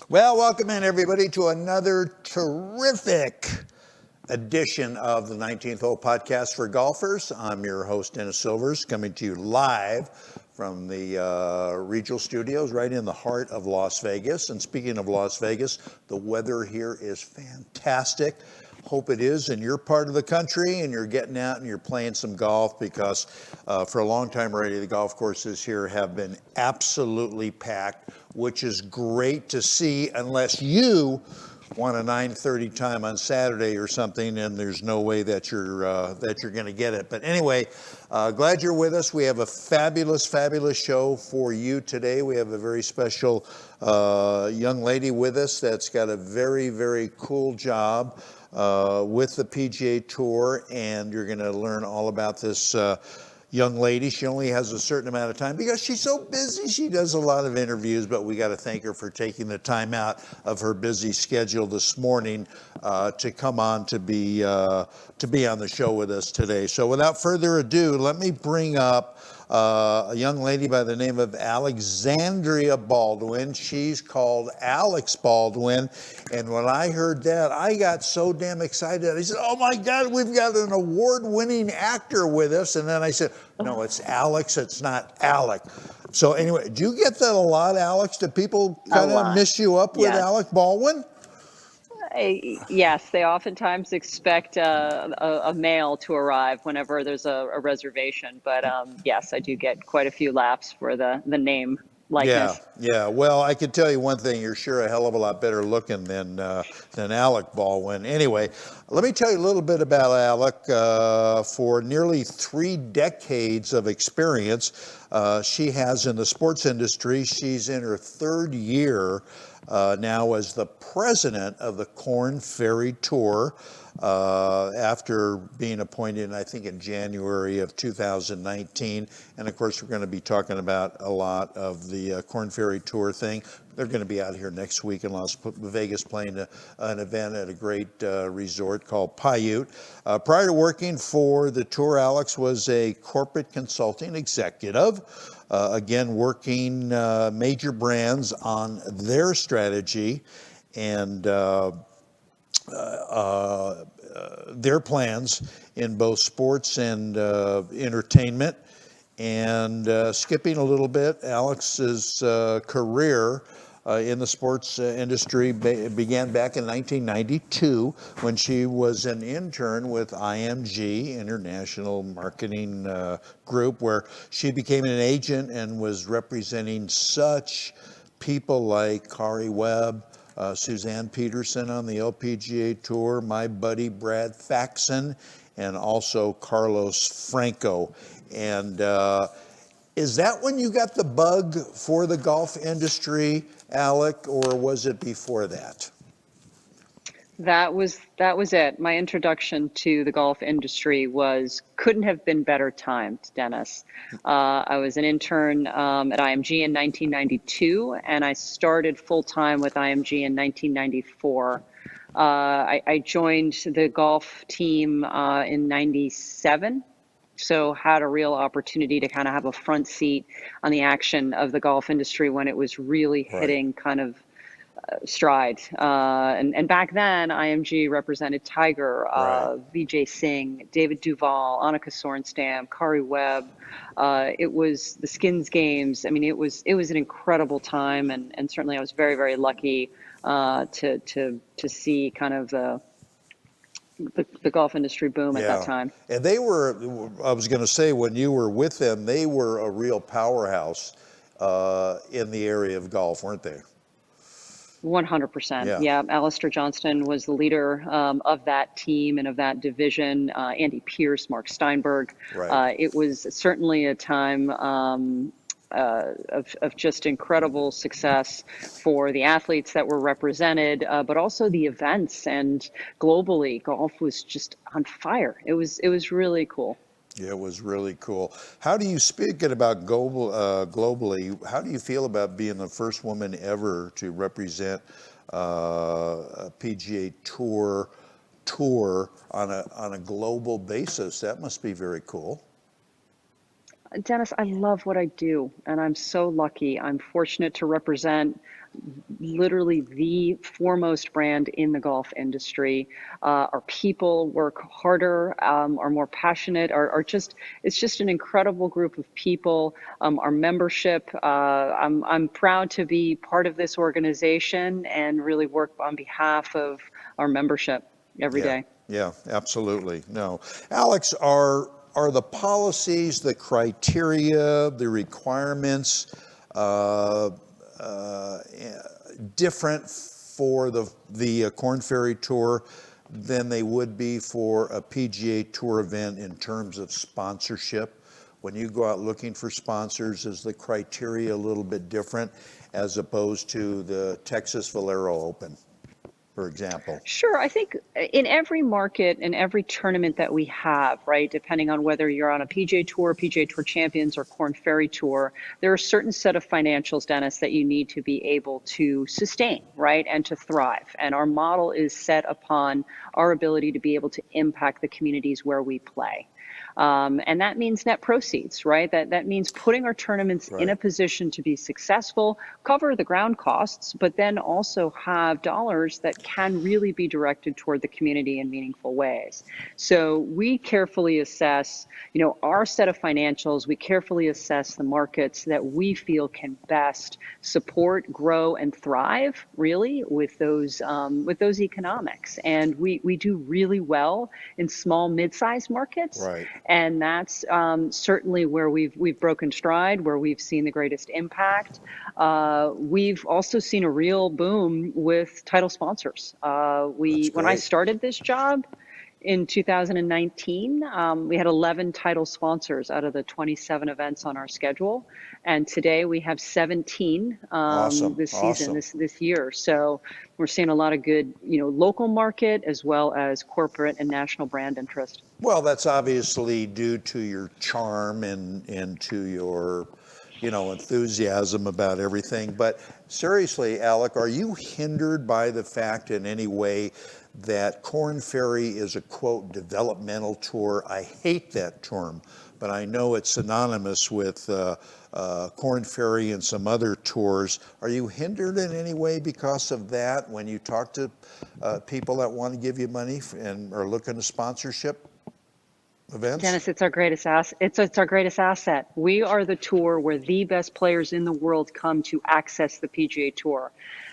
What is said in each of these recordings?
Well, welcome in everybody to another terrific edition of the 19th Hole Podcast for Golfers. I'm your host, Dennis Silvers, coming to you live from the regional studios right in the heart of Las Vegas. And speaking of Las Vegas, the weather here is fantastic. Hope it is in your part of the country and you're getting out and you're playing some golf, because for a long time already, the golf courses here have been absolutely packed, which is great to see, unless you want a 9:30 time on Saturday or something, and there's no way that you're going to get it. But anyway, glad you're with us. We have a fabulous show for you today. We have a very special young lady with us that's got a very cool job with the PGA Tour, and you're going to learn all about this young lady. She only has a certain amount of time because she's so busy. She does a lot of interviews, but we got to thank her for taking the time out of her busy schedule this morning to come on to be on the show with us today. So without further ado, let me bring up a young lady by the name of Alexandria Baldwin. She's called Alex Baldwin. And when I heard that, I got so damn excited. I said, oh my God, we've got an award-winning actor with us. And then I said, no, it's Alex, it's not Alec. So anyway, do you get that a lot, Alex? Do people kind of miss you up with Alec Baldwin? Yes, they oftentimes expect a mail to arrive whenever there's a reservation. But yes, I do get quite a few laughs for the name likeness. Yeah. Well, I can tell you one thing: you're sure a hell of a lot better looking than Alec Baldwin. Anyway, let me tell you a little bit about Alec. For nearly 3 decades of experience she has in the sports industry. She's in her 3rd year now as the president of the Korn Ferry Tour, after being appointed, I think, in January of 2019. And of course, we're going to be talking about a lot of the Korn Ferry Tour thing. They're going to be out here next week in Las Vegas playing an event at a great resort called Paiute. Prior to working for the tour, Alex was a corporate consulting executive. Again, working major brands on their strategy and their plans in both sports and entertainment. And skipping a little bit, Alex's career in the sports industry began back in 1992 when she was an intern with IMG, International Marketing Group, where she became an agent and was representing such people like Kari Webb, Suzanne Peterson on the LPGA Tour, my buddy Brad Faxon, and also Carlos Franco. And is that when you got the bug for the golf industry, Alec, or was it before that? That was it. My introduction to the golf industry couldn't have been better timed, Dennis. I was an intern at IMG in 1992, and I started full time with IMG in 1994. I joined the golf team in 97. So had a real opportunity to kind of have a front seat on the action of the golf industry when it was really hitting kind of stride. And back then, IMG represented Tiger, Vijay Singh, David Duval, Annika Sorenstam, Kari Webb. It was the Skins Games. I mean, it was an incredible time, and certainly I was very lucky to see kind of the golf industry boom at that time. And they were, I was going to say, when you were with them, they were a real powerhouse in the area of golf, weren't they? 100%. Yeah. Alistair Johnston was the leader of that team and of that division. Andy Pierce, Mark Steinberg. It was certainly a time of just incredible success for the athletes that were represented, but also the events. And globally, golf was just on fire. It was really cool. Yeah, it was really cool. How do you, speaking about globally, how do you feel about being the first woman ever to represent a PGA Tour on a global basis? That must be very cool. Dennis, I love what I do, and I'm so lucky. I'm fortunate to represent literally the foremost brand in the golf industry. Our people work harder, are more passionate, are just, it's just an incredible group of people. Our membership, I'm proud to be part of this organization and really work on behalf of our membership every Yeah, day. yeah, absolutely. No. Alex, are the policies, the criteria, the requirements uh, uh, different for the Korn Ferry Tour than they would be for a PGA Tour event in terms of sponsorship? When you go out looking for sponsors, is the criteria a little bit different as opposed to the Texas Valero Open, for example? Sure. I think in every market and every tournament that we have, right, depending on whether you're on a PGA Tour Champions or Korn Ferry Tour, there are a certain set of financials, Dennis, that you need to be able to sustain, right, and to thrive. And our model is set upon our ability to be able to impact the communities where we play. And that means net proceeds, right? That means putting our tournaments in Right. a position to be successful, cover the ground costs, but then also have dollars that can really be directed toward the community in meaningful ways. So we carefully assess, our set of financials. We carefully assess the markets that we feel can best support, grow, and thrive really with those economics. And we do really well in small, mid-sized markets. Right. And that's certainly where we've broken stride, where we've seen the greatest impact. We've also seen a real boom with title sponsors. That's When I great. started this job in 2019, we had 11 title sponsors out of the 27 events on our schedule, and today we have 17 Awesome. this season, Awesome. this year. So we're seeing a lot of good, local market as well as corporate and national brand interest. Well, that's obviously due to your charm and to your, enthusiasm about everything. But seriously, Alec, are you hindered by the fact in any way that Korn Ferry is a, quote, developmental tour? I hate that term, but I know it's synonymous with Korn Ferry and some other tours. Are you hindered in any way because of that when you talk to people that want to give you money and are looking to sponsorship events? Dennis, it's our greatest asset. It's our greatest asset. We are the tour where the best players in the world come to access the PGA Tour.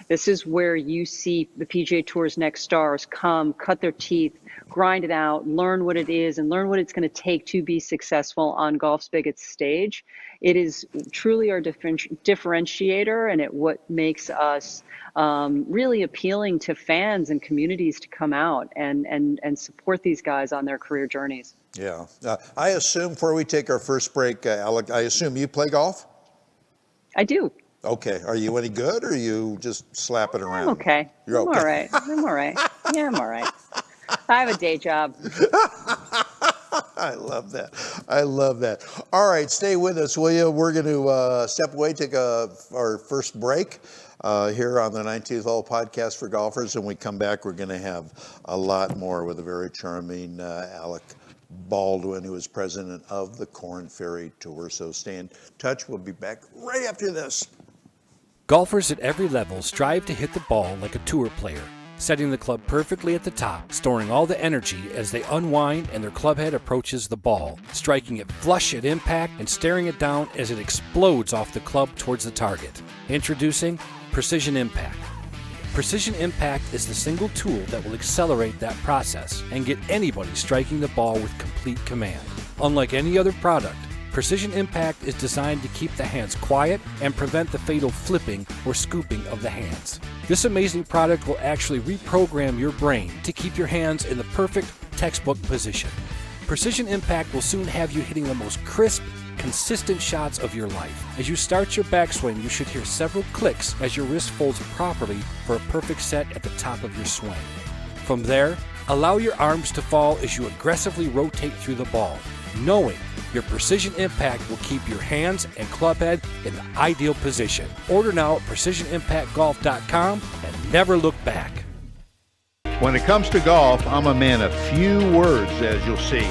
This is where you see the PGA Tour's next stars come, cut their teeth, grind it out, learn what it is, and learn what it's going to take to be successful on golf's biggest stage. It is truly our differentiator, and what makes us really appealing to fans and communities to come out and support these guys on their career journeys. Yeah. I assume, before we take our first break, Alec, I assume you play golf? I do. Okay. Are you any good, or are you just slapping around? I'm okay. You're I'm okay. all right. I'm all right. Yeah, I'm all right. I have a day job. I love that. I love that. All right, stay with us, will you? We're going to step away, take our first break here on the 19th Hole Podcast for Golfers. And when we come back, we're going to have a lot more with a very charming Alec Baldwin, who is president of the Korn Ferry Tour. So stay in touch. We'll be back right after this. Golfers at every level strive to hit the ball like a tour player, setting the club perfectly at the top, storing all the energy as they unwind and their club head approaches the ball, striking it flush at impact and staring it down as it explodes off the club towards the target. Introducing Precision Impact. Precision Impact is the single tool that will accelerate that process and get anybody striking the ball with complete command. Unlike any other product, Precision Impact is designed to keep the hands quiet and prevent the fatal flipping or scooping of the hands. This amazing product will actually reprogram your brain to keep your hands in the perfect textbook position. Precision Impact will soon have you hitting the most crisp, consistent shots of your life. As you start your backswing, you should hear several clicks as your wrist folds properly for a perfect set at the top of your swing. From there, allow your arms to fall as you aggressively rotate through the ball, knowing your Precision Impact will keep your hands and club head in the ideal position. Order now at PrecisionImpactGolf.com and never look back. When it comes to golf, I'm a man of few words, as you'll see.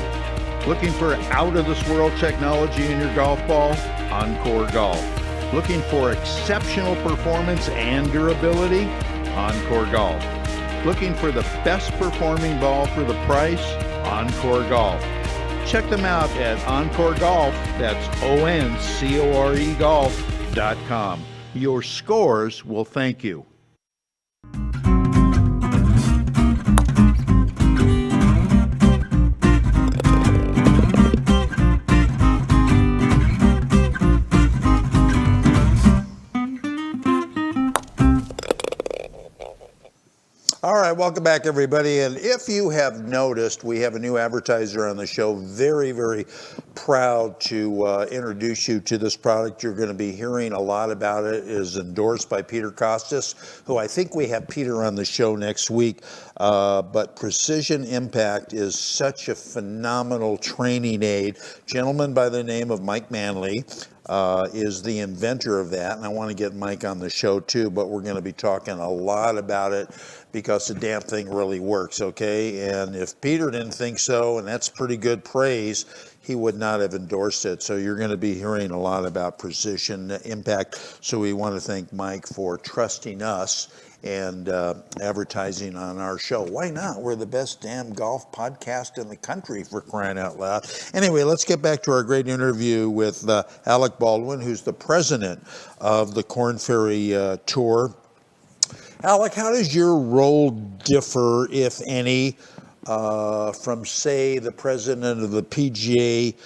Looking for out-of-this-world technology in your golf ball? Encore Golf. Looking for exceptional performance and durability? Encore Golf. Looking for the best performing ball for the price? Encore Golf. Check them out at Encore Golf. That's ONCORE golf.com. Your scores will thank you. All right, welcome back, everybody. And if you have noticed, we have a new advertiser on the show. Very, very proud to introduce you to this product. You're going to be hearing a lot about it. It is endorsed by Peter Costas, who I think we have Peter on the show next week. But Precision Impact is such a phenomenal training aid. Gentleman by the name of Mike Manley is the inventor of that, and I want to get Mike on the show too, but we're going to be talking a lot about it because the damn thing really works, okay? And if Peter didn't think so, and that's pretty good praise, he would not have endorsed it. So you're going to be hearing a lot about Precision Impact. So we want to thank Mike for trusting us and advertising on our show. Why not? We're the best damn golf podcast in the country, for crying out loud. Anyway, let's get back to our great interview with Alex Baldwin, who's the president of the Korn Ferry Tour. Alec, how does your role differ, if any, from, say, the president of the PGA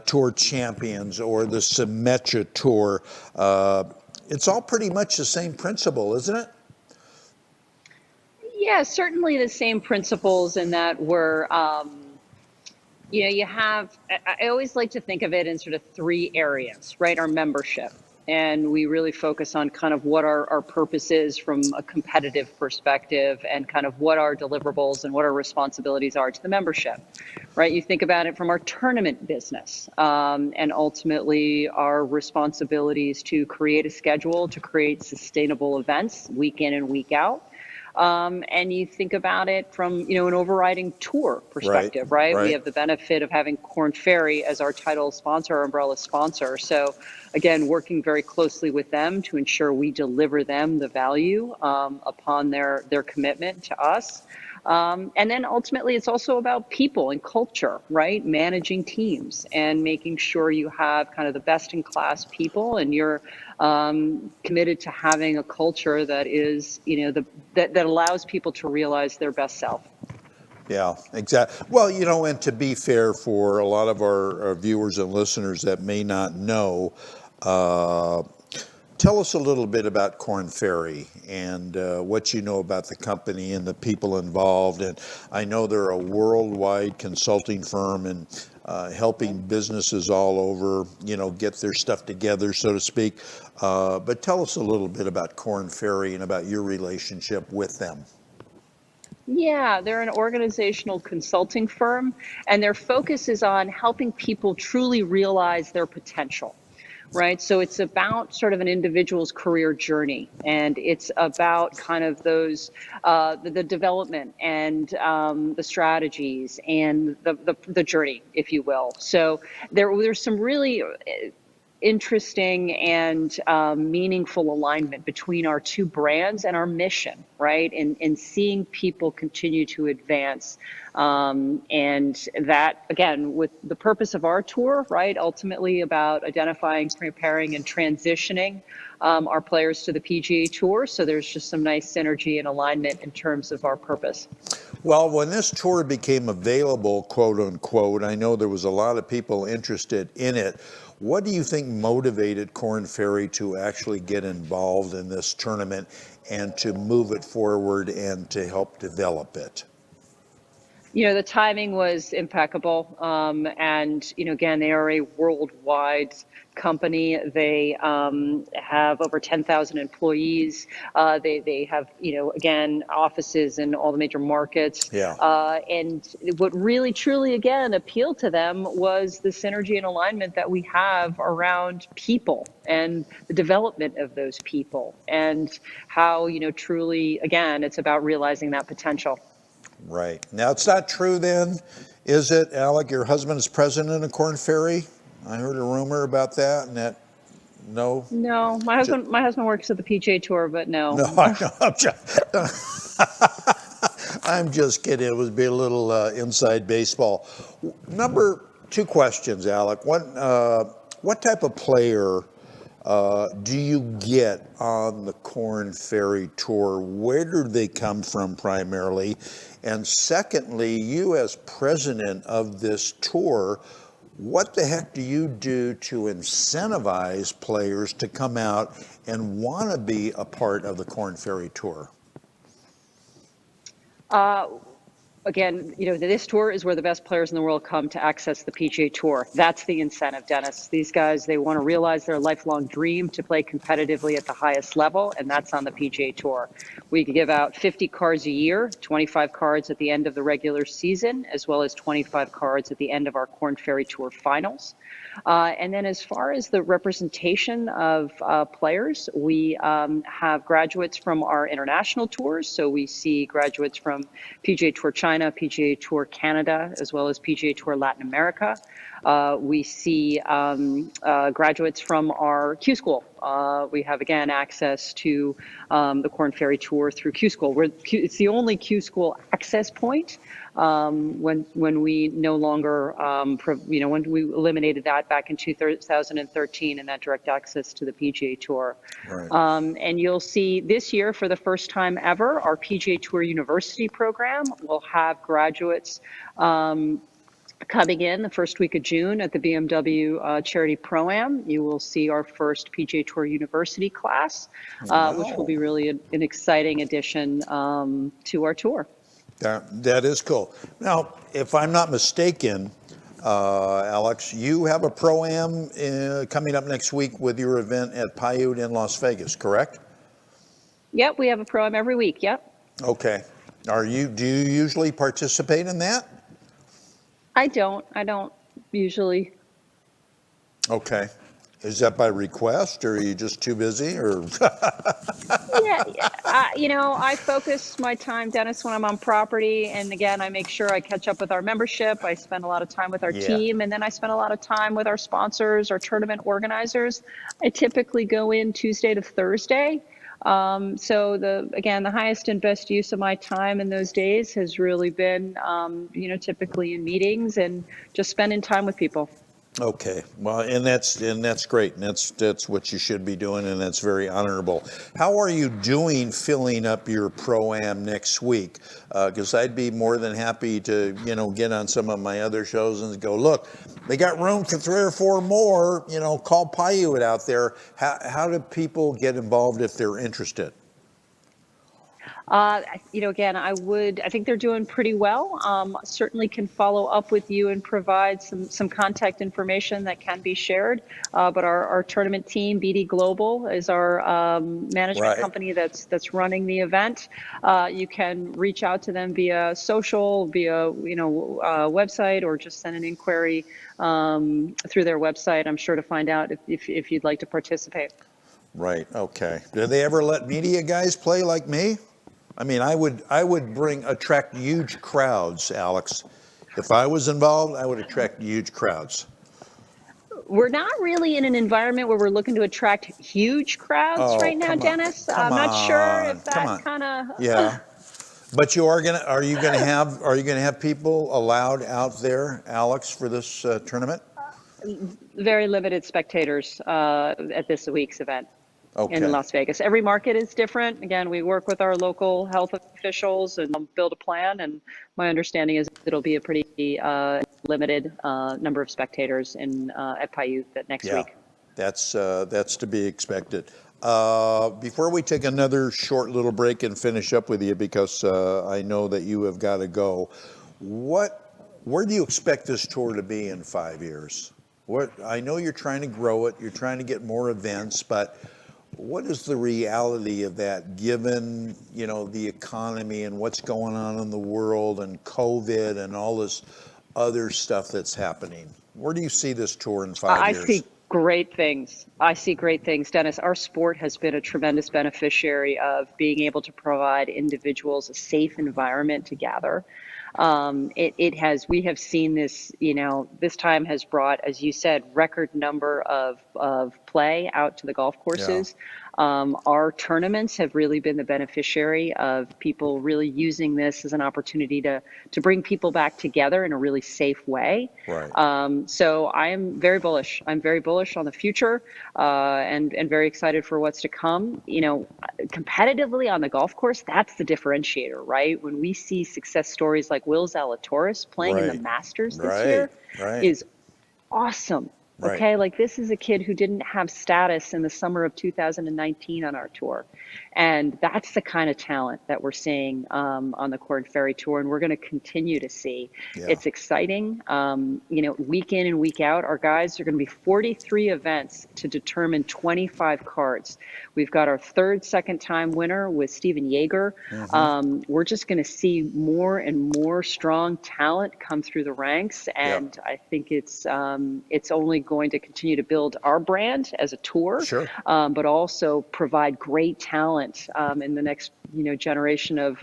Tour Champions or the Symetra Tour? It's all pretty much the same principle, isn't it? Yeah, certainly the same principles in that we're, you have, I always like to think of it in sort of three areas, right? Our membership. And we really focus on kind of what our purpose is from a competitive perspective and kind of what our deliverables and what our responsibilities are to the membership, right? You think about it from our tournament business and ultimately our responsibilities to create a schedule, to create sustainable events week in and week out. And you think about it from, an overriding tour perspective, right? We have the benefit of having Korn Ferry as our title sponsor, our umbrella sponsor. So again, working very closely with them to ensure we deliver them the value upon their commitment to us. And then ultimately, it's also about people and culture, right? Managing teams and making sure you have kind of the best in class people, and you're committed to having a culture that is, that allows people to realize their best self. Yeah, exactly. Well, and to be fair, for a lot of our viewers and listeners that may not know, tell us a little bit about Korn Ferry and what you know about the company and the people involved. And I know they're a worldwide consulting firm and helping businesses all over, get their stuff together, so to speak. But tell us a little bit about Korn Ferry and about your relationship with them. Yeah, they're an organizational consulting firm, and their focus is on helping people truly realize their potential. Right. So it's about sort of an individual's career journey, and it's about kind of those the development and the strategies and the journey, if you will. So there's some really interesting and meaningful alignment between our two brands and our mission, right? In seeing people continue to advance. And that, again, with the purpose of our tour, right, ultimately about identifying, preparing, and transitioning our players to the PGA Tour. So there's just some nice synergy and alignment in terms of our purpose. Well, when this tour became available, quote unquote, I know there was a lot of people interested in it. What do you think motivated Korn Ferry to actually get involved in this tournament and to move it forward and to help develop it? The timing was impeccable. And, again, they are a worldwide company. They have over 10,000 employees. They have, again, offices in all the major markets. Yeah. And what really, truly, again, appealed to them was the synergy and alignment that we have around people and the development of those people and how, truly, again, it's about realizing that potential. Right. Now, it's not true then Is it, Alec, your husband is president of Korn Ferry? I heard a rumor about that, and that, no? No, my husband works at the PGA Tour, but no. No, I know, I'm just kidding. It would be a little inside baseball. Number two questions, Alec. What type of player do you get on the Korn Ferry Tour? Where do they come from primarily? And secondly, you as president of this tour, what the heck do you do to incentivize players to come out and want to be a part of the Korn Ferry Tour? Again, this tour is where the best players in the world come to access the PGA Tour. That's the incentive, Dennis. These guys, they want to realize their lifelong dream to play competitively at the highest level, and that's on the PGA Tour. We give out 50 cards a year, 25 cards at the end of the regular season, as well as 25 cards at the end of our Korn Ferry Tour finals. And then as far as the representation of players, we have graduates from our international tours. So we see graduates from PGA Tour China, PGA Tour Canada, as well as PGA Tour Latin America. We see graduates from our Q School. We have, again, access to the Korn Ferry Tour through Q School. It's the only Q School access point when we no longer, when we eliminated that back in 2013 and that direct access to the PGA Tour. Right. And you'll see this year, for the first time ever, our PGA Tour University program will have graduates coming in the first week of June at the BMW Charity Pro-Am. You will see our first PGA Tour University class, which will be really an exciting addition to our tour. That is cool. Now, if I'm not mistaken, Alex, you have a Pro-Am coming up next week with your event at Paiute in Las Vegas, correct? Yep, we have a Pro-Am every week, yep. Okay. Do you usually participate in that? I don't usually. Okay. Is that by request, or are you just too busy, or? Yeah. I focus my time, Dennis, when I'm on property. And again, I make sure I catch up with our membership. I spend a lot of time with our team, and then I spend a lot of time with our sponsors, our tournament organizers. I typically go in Tuesday to Thursday. So the highest and best use of my time in those days has really been, typically in meetings and just spending time with people. Okay, well, and that's great, and that's what you should be doing, and that's very honorable. How are you doing filling up your Pro-Am next week? Because I'd be more than happy to, get on some of my other shows and go, look, they got room for 3 or 4 more. Call Paiute out there. How do people get involved if they're interested? Again, I think they're doing pretty well. Certainly can follow up with you and provide some contact information that can be shared. But our tournament team, BD Global, is our management company that's running the event. You can reach out to them via social, via website, or just send an inquiry through their website. I'm sure to find out if you'd like to participate. Right. Okay. Do they ever let media guys play like me? I mean, I would attract huge crowds, Alex. If I was involved, I would attract huge crowds. We're not really in an environment where we're looking to attract huge crowds right now, Dennis. I'm not sure if that kind of. Yeah, but are you gonna have people allowed out there, Alex, for this tournament? Very limited spectators at this week's event. Okay. In Las Vegas. Every market is different. Again, we work with our local health officials and build a plan. And my understanding is it'll be a pretty limited number of spectators at Paiute next week. That's to be expected. Before we take another short little break and finish up with you, because I know that you have got to go, where do you expect this tour to be in 5 years? I know you're trying to grow it, you're trying to get more events, but what is the reality of that, given the economy and what's going on in the world and COVID and all this other stuff that's happening? Where do you see this tour in 5 years? I see great things, Dennis. Our sport has been a tremendous beneficiary of being able to provide individuals a safe environment to gather. We have seen this, this time has brought, as you said, record number of play out to the golf Yeah. courses. Our tournaments have really been the beneficiary of people really using this as an opportunity to bring people back together in a really safe way. Right. So I am very bullish. I'm very bullish on the future, and very excited for what's to come. Competitively on the golf course, that's the differentiator, right? When we see success stories like Will Zalatoris playing in the Right. Masters this Right. year, Right. is awesome. Right. Okay, like this is a kid who didn't have status in the summer of 2019 on our tour. And that's the kind of talent that we're seeing on the Korn Ferry Tour, and we're going to continue to see. Yeah. It's exciting. Week in and week out, our guys are going to be 43 events to determine 25 cards. We've got our third second-time winner with Steven Yeager. We're just going to see more and more strong talent come through the ranks, and I think it's only going to continue to build our brand as a tour, Sure. but also provide great talent in the next generation of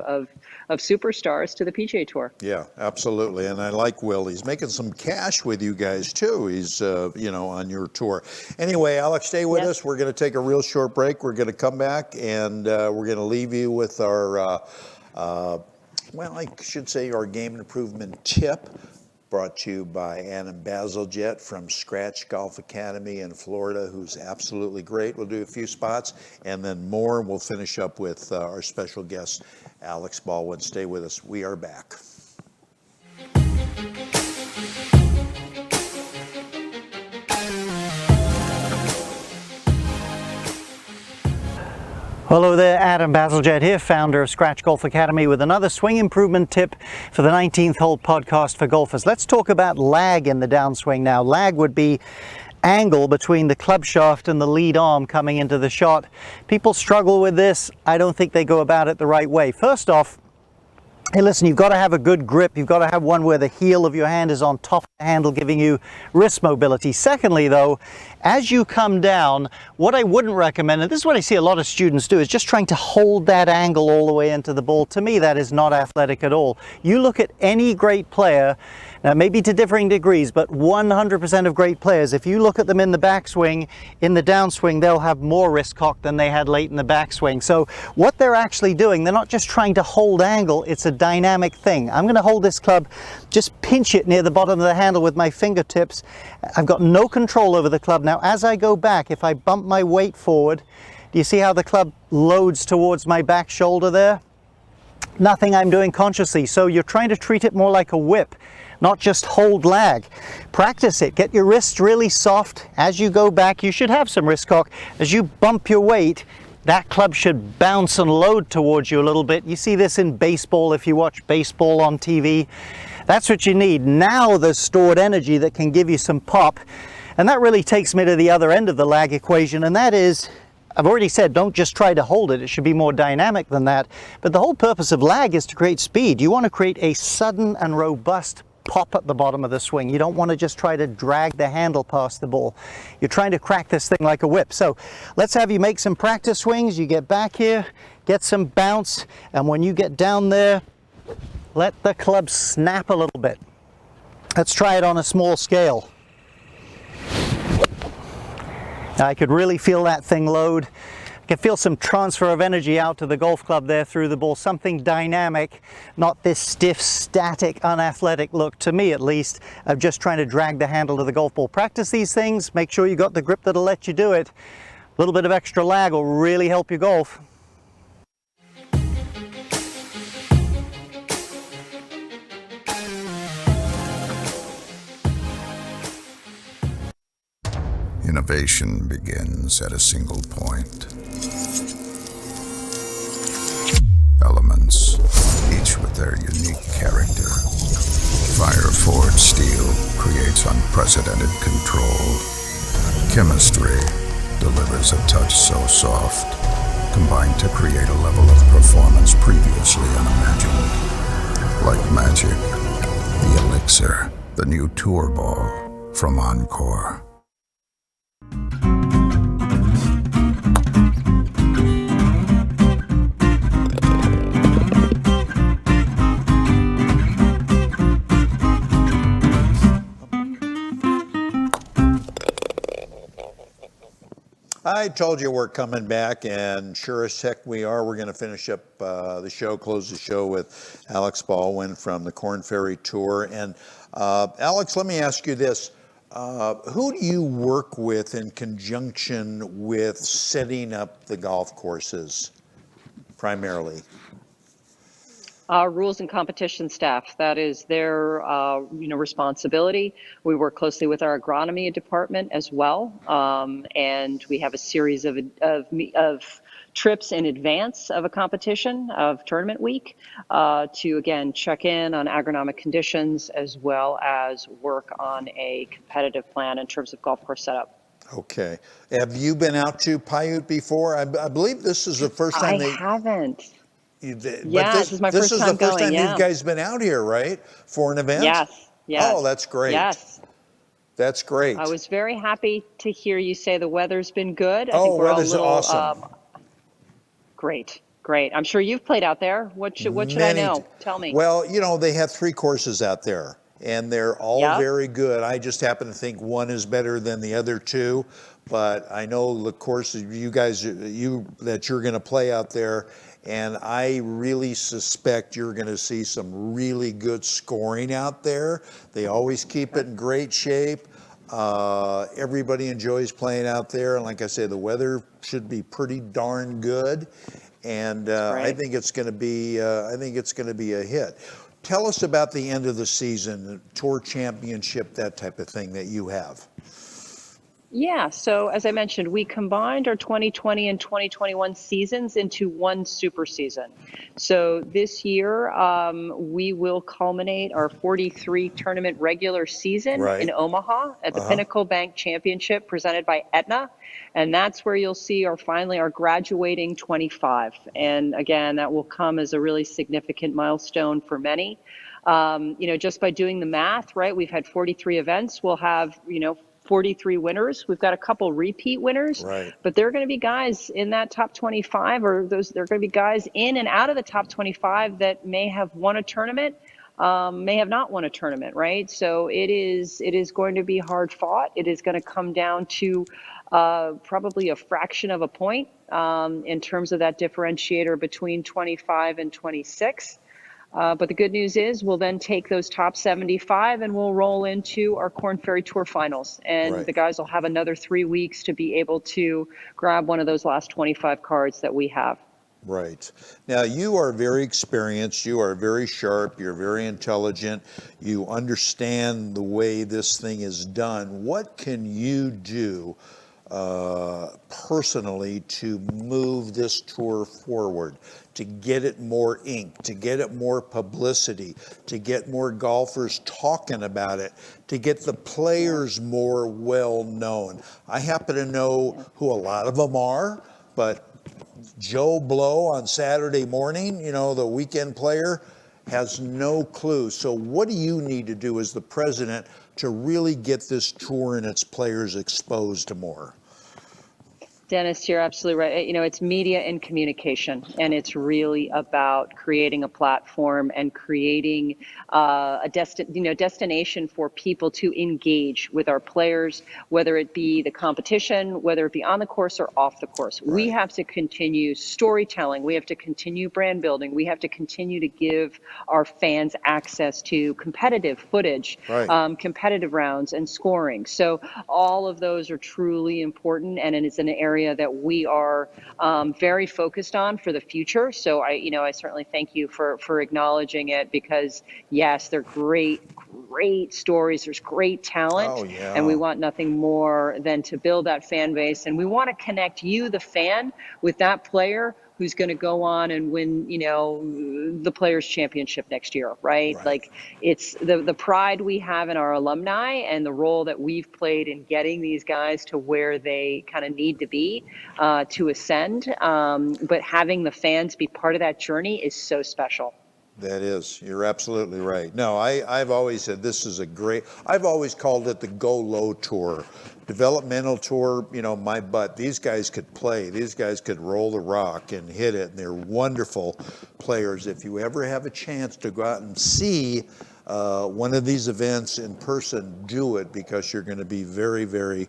superstars to the PGA Tour. Yeah, absolutely. And I like Will. He's making some cash with you guys too. He's on your tour. Anyway, Alex, stay with us. We're going to take a real short break. We're going to come back and we're going to leave you with our I should say our game improvement tip, brought to you by Anna Bazaljet from Scratch Golf Academy in Florida, who's absolutely great. We'll do a few spots and then more, and we'll finish up with our special guest, Alex Baldwin. Stay with us. We are back. Hello there, Adam Bazaljet here, founder of Scratch Golf Academy, with another swing improvement tip for the 19th Hole podcast for golfers. Let's talk about lag in the downswing now. Lag would be angle between the club shaft and the lead arm coming into the shot. People struggle with this. I don't think they go about it the right way. First off, hey, listen, you've got to have a good grip. You've got to have one where the heel of your hand is on top of the handle, giving you wrist mobility. Secondly, though, as you come down, what I wouldn't recommend, and this is what I see a lot of students do, is just trying to hold that angle all the way into the ball. To me, that is not athletic at all. You look at any great player, now maybe to differing degrees, but 100% of great players, if you look at them in the backswing, in the downswing, they'll have more wrist cock than they had late in the backswing. So what they're actually doing, they're not just trying to hold angle, it's a dynamic thing. I'm going to hold this club, just pinch it near the bottom of the handle with my fingertips. I've got no control over the club. Now, as I go back, if I bump my weight forward, do you see how the club loads towards my back shoulder there? Nothing I'm doing consciously. So you're trying to treat it more like a whip, not just hold lag. Practice it. Get your wrists really soft. As you go back, you should have some wrist cock. As you bump your weight, that club should bounce and load towards you a little bit. You see this in baseball if you watch baseball on TV. That's what you need. Now there's stored energy that can give you some pop. And that really takes me to the other end of the lag equation, and that is, I've already said, don't just try to hold it. It should be more dynamic than that. But the whole purpose of lag is to create speed. You want to create a sudden and robust pop at the bottom of the swing. You don't want to just try to drag the handle past the ball. You're trying to crack this thing like a whip. So let's have you make some practice swings. You get back here, get some bounce, and when you get down there, let the club snap a little bit. Let's try it on a small scale. I could really feel that thing load. I can feel some transfer of energy out to the golf club there through the ball, something dynamic, not this stiff, static, unathletic look, to me at least, of just trying to drag the handle to the golf ball. Practice these things, make sure you got the grip that'll let you do it. A little bit of extra lag will really help your golf. Innovation begins at a single point. Elements, each with their unique character. Fire-forged steel creates unprecedented control. Chemistry delivers a touch so soft, combined to create a level of performance previously unimagined. Like magic, the Elixir, the new tour ball from Encore. I told you we're coming back, and sure as heck we are. We're going to finish up the show, close the show with Alex Baldwin from the Korn Ferry Tour. And Alex, let me ask you this. Who do you work with in conjunction with setting up the golf courses, primarily? Rules and competition staff, that is their responsibility. We work closely with our agronomy department as well, and we have a series of trips in advance of a competition, of tournament week, to again check in on agronomic conditions as well as work on a competitive plan in terms of golf course setup. Okay. Have you been out to Paiute before? I believe this is the first time I haven't. But Yeah, this is my this first is time the first going. time you Yeah. guys been out here, right? For an event? Yes. Yes. Oh, that's great. Yes. That's great. I was very happy to hear you say the weather's been good. I Oh, think we're all a weather's little awesome. great. Great. I'm sure you've played out there. What should I know? Tell me. Well, they have 3 courses out there, and they're all Yep. very good. I just happen to think one is better than the other 2, but I know the courses that you're going to play out there, and I really suspect you're going to see some really good scoring out there. They always keep it in great shape. Everybody enjoys playing out there, and like I say, the weather should be pretty darn good. And I think it's going to be a hit. Tell us about the end of the season, tour championship, that type of thing that you have. Yeah, so as I mentioned, we combined our 2020 and 2021 seasons into one super season. So this year, we will culminate our 43 tournament regular season Right. in Omaha at the Pinnacle Bank Championship presented by Aetna. And that's where you'll see our graduating 25. And again, that will come as a really significant milestone for many. Just by doing the math, right? We've had 43 events. We'll have, 43 winners. We've got a couple repeat winners, Right. but there are going to be guys in that top 25, or there are going to be guys in and out of the top 25 that may have won a tournament, may have not won a tournament, right? So it is going to be hard fought. It is going to come down to probably a fraction of a point in terms of that differentiator between 25 and 26. But the good news is we'll then take those top 75 and we'll roll into our Korn Ferry Tour finals. And Right. the guys will have another 3 weeks to be able to grab one of those last 25 cards that we have. Right. Now, you are very experienced, you are very sharp, you're very intelligent, you understand the way this thing is done. What can you do personally to move this tour forward, to get it more ink, to get it more publicity, to get more golfers talking about it, to get the players more well known? I happen to know who a lot of them are, but Joe Blow on Saturday morning, the weekend player, has no clue. So what do you need to do as the president to really get this tour and its players exposed to more? Dennis, you're absolutely right. It's media and communication, and it's really about creating a platform and creating a destination for people to engage with our players, whether it be the competition, whether it be on the course or off the course. Right. We have to continue storytelling. We have to continue brand building. We have to continue to give our fans access to competitive footage, Right. competitive rounds, and scoring. So all of those are truly important, and it's an area that we are very focused on for the future. So I certainly thank you for acknowledging it, because yes, they're great stories. There's great talent. Oh, yeah. And we want nothing more than to build that fan base. And we want to connect you, the fan, with that player who's going to go on and win, the Players' Championship next year, right? Right. Like, it's the pride we have in our alumni and the role that we've played in getting these guys to where they kind of need to be to ascend. But having the fans be part of that journey is so special. That is, you're absolutely right. No, I've always said I've always called it the Go Low Tour. Developmental tour, my butt. These guys could play. These guys could roll the rock and hit it, and they're wonderful players. If you ever have a chance to go out and see one of these events in person, do it, because you're going to be very, very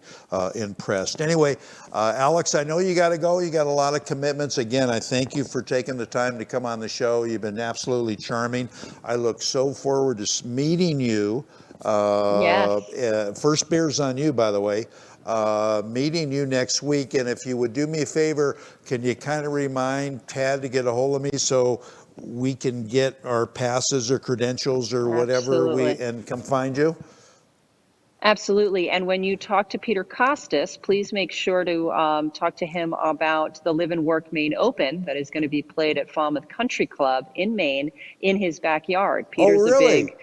impressed. Anyway, Alex, I know you got to go. You got a lot of commitments. Again, I thank you for taking the time to come on the show. You've been absolutely charming. I look so forward to meeting you. Yes. First beer's on you, by the way. Meeting you next week. And if you would do me a favor, can you kind of remind Tad to get a hold of me so we can get our passes or credentials or whatever and come find you? Absolutely. And when you talk to Peter Costas, please make sure to talk to him about the Live and Work Maine Open that is going to be played at Falmouth Country Club in Maine in his backyard. Peter's Oh, really? a big,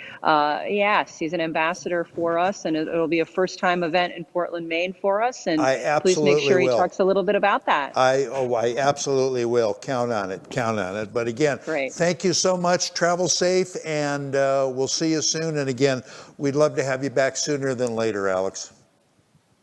yes, he's an ambassador for us, and it'll be a first-time event in Portland, Maine for us. And please make sure he talks a little bit about that. I absolutely will. Count on it. Count on it. But again, Great. Thank you so much. Travel safe, and we'll see you soon. And again, we'd love to have you back sooner than later, Alex.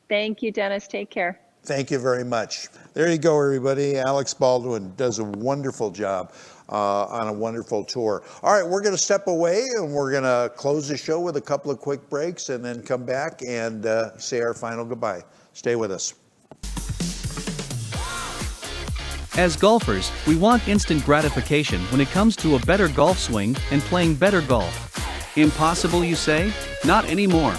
Thank you, Dennis. Take care. Thank you very much. There you go, everybody. Alex Baldwin does a wonderful job on a wonderful tour. All right, we're going to step away, and we're going to close the show with a couple of quick breaks and then come back and say our final goodbye. Stay with us. As golfers, we want instant gratification when it comes to a better golf swing and playing better golf. Impossible, you say? Not anymore.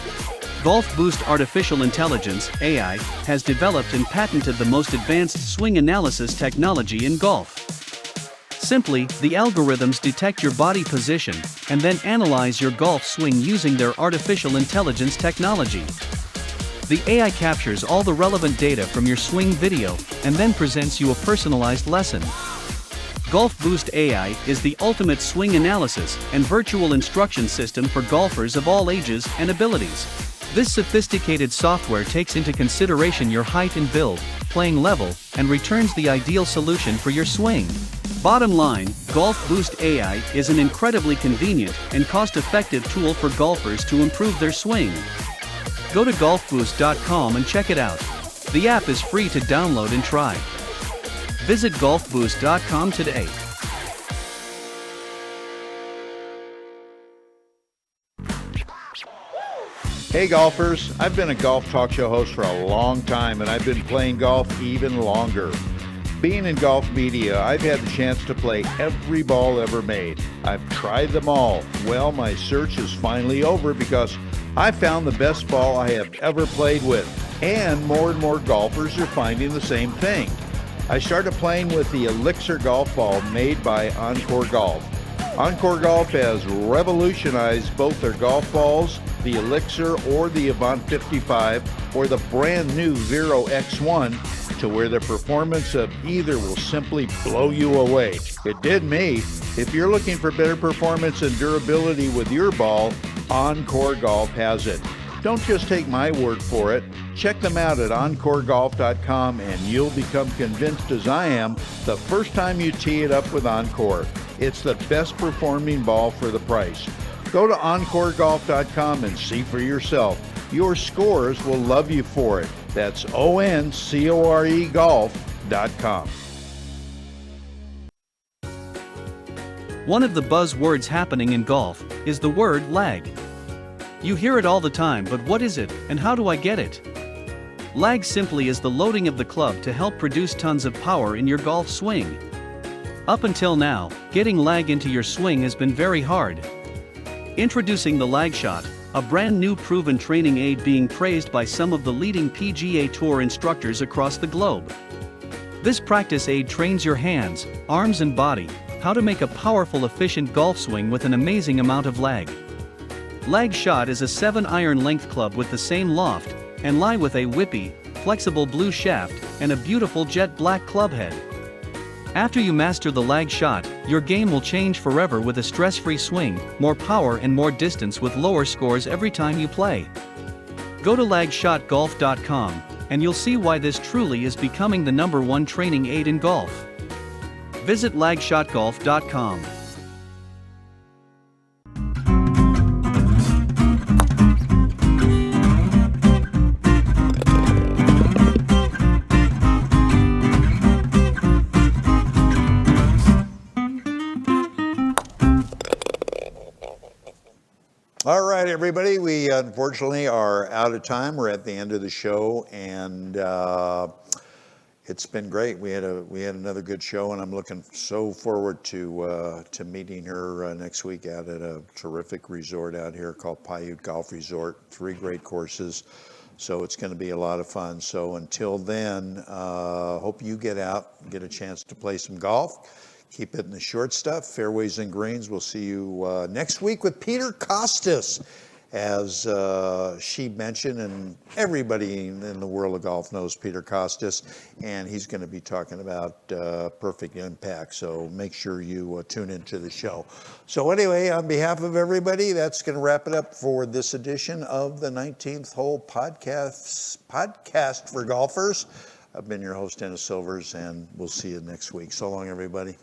Golf Boost Artificial Intelligence, AI, has developed and patented the most advanced swing analysis technology in golf. Simply, the algorithms detect your body position and then analyze your golf swing using their artificial intelligence technology. The AI captures all the relevant data from your swing video and then presents you a personalized lesson. Golf Boost AI is the ultimate swing analysis and virtual instruction system for golfers of all ages and abilities. This sophisticated software takes into consideration your height and build, playing level, and returns the ideal solution for your swing. Bottom line, Golf Boost AI is an incredibly convenient and cost-effective tool for golfers to improve their swing. Go to golfboost.com and check it out. The app is free to download and try. Visit golfboost.com today. Hey golfers, I've been a golf talk show host for a long time, and I've been playing golf even longer. Being in golf media, I've had the chance to play every ball ever made. I've tried them all. Well, my search is finally over because I found the best ball I have ever played with, and more golfers are finding the same thing. I started playing with the Elixir golf ball made by Encore Golf. Encore Golf has revolutionized both their golf balls, the Elixir or the Avant 55, or the brand new Vero X1, to where the performance of either will simply blow you away. It did me. If you're looking for better performance and durability with your ball, Encore Golf has it. Don't just take my word for it. Check them out at encoregolf.com and you'll become convinced, as I am, the first time you tee it up with Encore. It's the best performing ball for the price. Go to encoregolf.com and see for yourself. Your scores will love you for it. That's ONCORE golf.com. One of the buzzwords happening in golf is the word lag. You hear it all the time, but what is it, and how do I get it? Lag simply is the loading of the club to help produce tons of power in your golf swing. Up until now, getting lag into your swing has been very hard. Introducing the Lag Shot, a brand new proven training aid being praised by some of the leading PGA Tour instructors across the globe. This practice aid trains your hands, arms and body how to make a powerful, efficient golf swing with an amazing amount of lag. Lag Shot is a 7-iron length club with the same loft and lie with a whippy, flexible blue shaft and a beautiful jet black club head. After you master the Lag Shot, your game will change forever with a stress-free swing, more power and more distance with lower scores every time you play. Go to lagshotgolf.com and you'll see why this truly is becoming the #1 training aid in golf. Visit lagshotgolf.com. All right, everybody. We unfortunately are out of time. We're at the end of the show, and it's been great. We had another good show, and I'm looking so forward to meeting her next week out at a terrific resort out here called Paiute Golf Resort. 3 great courses, so it's going to be a lot of fun. So until then, hope you get out, get a chance to play some golf. Keep it in the short stuff, fairways and greens. We'll see you next week with Peter Costas. As she mentioned, and everybody in the world of golf knows Peter Costas, and he's going to be talking about perfect impact. So make sure you tune into the show. So anyway, on behalf of everybody, that's going to wrap it up for this edition of the 19th Hole podcast for golfers. I've been your host, Dennis Silvers, and we'll see you next week. So long, everybody.